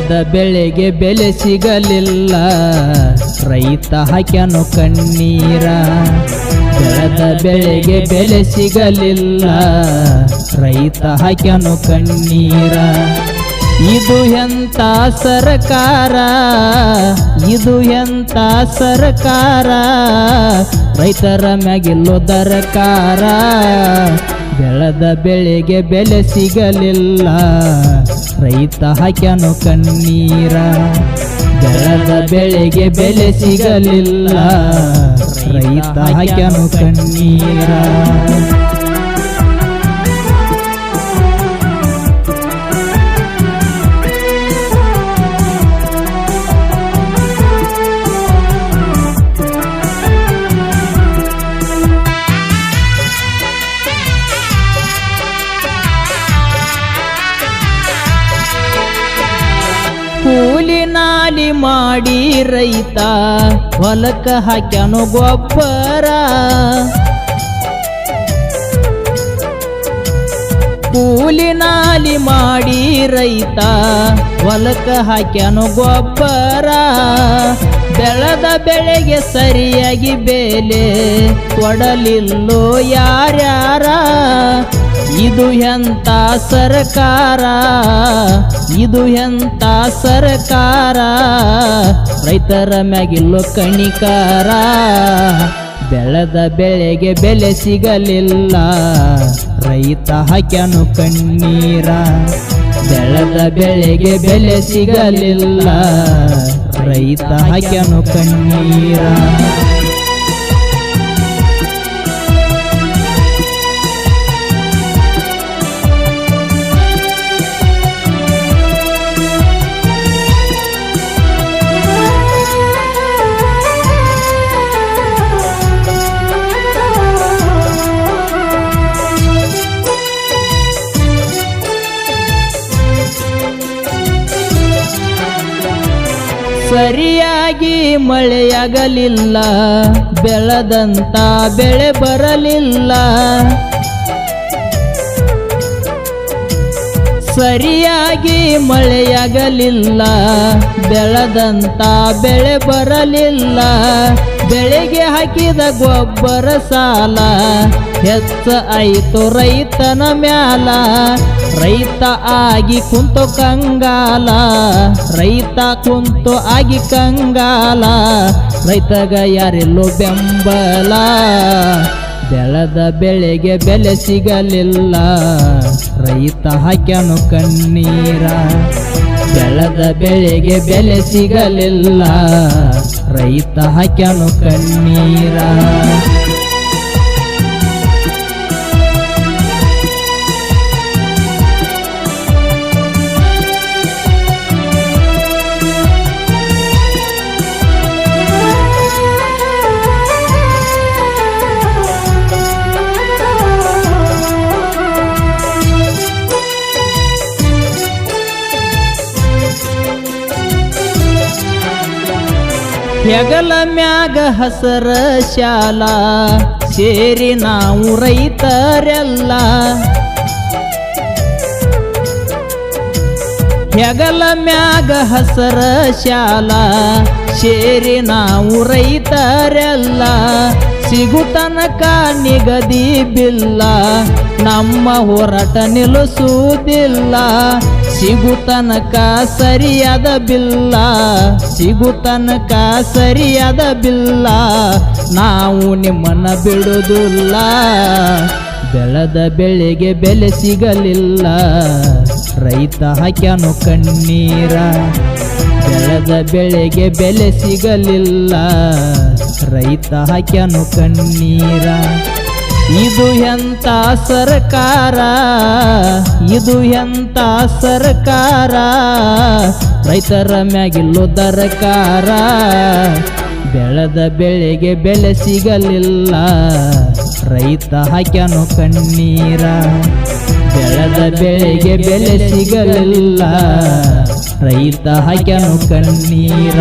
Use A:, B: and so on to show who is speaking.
A: ಬೆಳೆದ ಬೆಳೆಗೆ ಬೆಲೆ ಸಿಗಲಿಲ್ಲ, ರೈತ ಹಾಕ್ಯಾನು ಕಣ್ಣೀರ. ಬೆಳೆದ ಬೆಳೆಗೆ ಬೆಲೆ ಸಿಗಲಿಲ್ಲ, ರೈತ ಹಾಕ್ಯಾನು ಕಣ್ಣೀರ. ಇದು ಎಂತ ಸರ್ಕಾರ, ಇದು ಎಂತ ಸರ್ಕಾರ, ರೈತರ ಮ್ಯಾಗಿಲ್ಲೋ ದರಕಾರ. ಬೆಳೆದ ಬೆಳೆಗೆ ಬೆಲೆ ಸಿಗಲಿಲ್ಲ, ರೈತ ಹಾಕ್ಯಾನು ಕಣ್ಣೀರ. ಬೆಳೆದ ಬೆಳೆಗೆ ಬೆಲೆ ಸಿಗಲಿಲ್ಲ, ರೈತ ಹಾಕ್ಯಾನು ಕಣ್ಣೀರ. ಕೂಲಿ ನಾಲಿ ಮಾಡಿ ರೈತ ಹೊಲಕ್ಕ ಹಾಕ್ಯಾನು ಗೊಬ್ಬರ. ಕೂಲಿ ನಾಲಿ ಮಾಡಿ ರೈತ ಹೊಲಕ್ಕ ಹಾಕ್ಯಾನು ಗೊಬ್ಬರ. ಬೆಳೆದ ಬೆಳೆಗೆ ಸರಿಯಾಗಿ ಬೆಲೆ ಕೊಡಲಿಲ್ಲೋ ಯಾರ್ಯಾರ. ಇದು ಎಂತ ಸರ್ಕಾರ, ಇದು ಎಂತ ಸರ್ಕಾರ, ರೈತರ ಮ್ಯಾಗಿಲ್ಲೋ ಕಣಿಕಾರ. ಬೆಳೆದ ಬೆಳೆಗೆ ಬೆಲೆ ಸಿಗಲಿಲ್ಲ, ರೈತ ಹಾಕ್ಯಾನು ಕಣ್ಣೀರ. ಬೆಳೆದ ಬೆಳೆಗೆ ಬೆಲೆ ಸಿಗಲಿಲ್ಲ, ರೈತ ಹಾಕ್ಯಾನು ಕಣ್ಣೀರ. ಸರಿಯಾಗಿ ಮಳೆಯಾಗಲಿಲ್ಲ, ಬೆಳೆದಂತ ಬೆಳೆ ಬರಲಿಲ್ಲ. ಸರಿಯಾಗಿ ಮಳೆಯಾಗಲಿಲ್ಲ, ಬೆಳೆದಂತ ಬೆಳೆ ಬರಲಿಲ್ಲ. ಬೆಳೆಗೆ ಹಾಕಿದ ಗೊಬ್ಬರ ಸಾಲ ಹೆಚ್ಚ ಆಯಿತು ರೈತನ ಮ್ಯಾಲ. ರೈತ ಆಗಿ ಕುಂತು ಕಂಗಾಲ, ರೈತ ಕುಂತು ಆಗಿ ಕಂಗಾಲ, ರೈತಗ ಯಾರೆಲ್ಲೋ ಬೆಂಬಲ. ಬೆಳೆದ ಬೆಳೆಗೆ ಬೆಲೆ ಸಿಗಲಿಲ್ಲ, ರೈತ ಹಾಕ್ಯಾನು ಕಣ್ಣೀರ. ಬೆಳೆದ ಬೆಳೆಗೆ ಬೆಲೆ ಸಿಗಲಿಲ್ಲ, ರೈತ ಹಾಕ್ಯಾನು ಕಣ್ಣೀರ. ಹೆಗಲ ಮ್ಯಾಗ ಹಸರ ಶಾಲಾ ಸೇರಿ ನಾವು ರೈತರೆಲ್ಲ. ಹೆಗಲ ಮ್ಯಾಗ ಹಸರ ಶಾಲಾ ಸೇರಿ ನಾವು ರೈತರೆಲ್ಲ. ಸಿಗುತನಕ ನಿಗದಿ ಬಿಲ್ಲ, ನಮ್ಮ ಹೋರಾಟ ನಿಲ್ಲಿಸುವುದಿಲ್ಲ. ಸಿಗುತನಕ ಸರಿಯಾದ ಬಿಲ್ಲ, ಸಿಗುತನಕ ಸರಿಯಾದ ಬಿಲ್ಲ, ನಾವು ನಿಮ್ಮನ್ನ ಬಿಡುವುದಿಲ್ಲ. ಬೆಳೆದ ಬೆಳೆಗೆ ಬೆಲೆ ಸಿಗಲಿಲ್ಲ, ರೈತ ಹಾಕ್ಯಾನು ಕಣ್ಣೀರ. ಬೆಳೆದ ಬೆಳೆಗೆ ಬೆಲೆ ಸಿಗಲಿಲ್ಲ, ರೈತ ಹಾಕ್ಯಾನು ಕಣ್ಣೀರ. ಇದು ಎಂತ ಸರ್ಕಾರ, ಇದು ಎಂತ ಸರ್ಕಾರ, ರೈತರ ಮ್ಯಾಗಿಲ್ಲೋ ದರಕಾರ. ಬೆಳೆದ ಬೆಳೆಗೆ ಬೆಲೆ ಸಿಗಲಿಲ್ಲ, ರೈತ ಹಾಕ್ಯಾನು ಕಣ್ಣೀರ. ಬೆಳೆದ ಬೆಳೆಗೆ ಬೆಲೆ ಸಿಗಲಿಲ್ಲ, ರೈತ ಹಾಕ್ಯಾನು ಕಣ್ಣೀರ.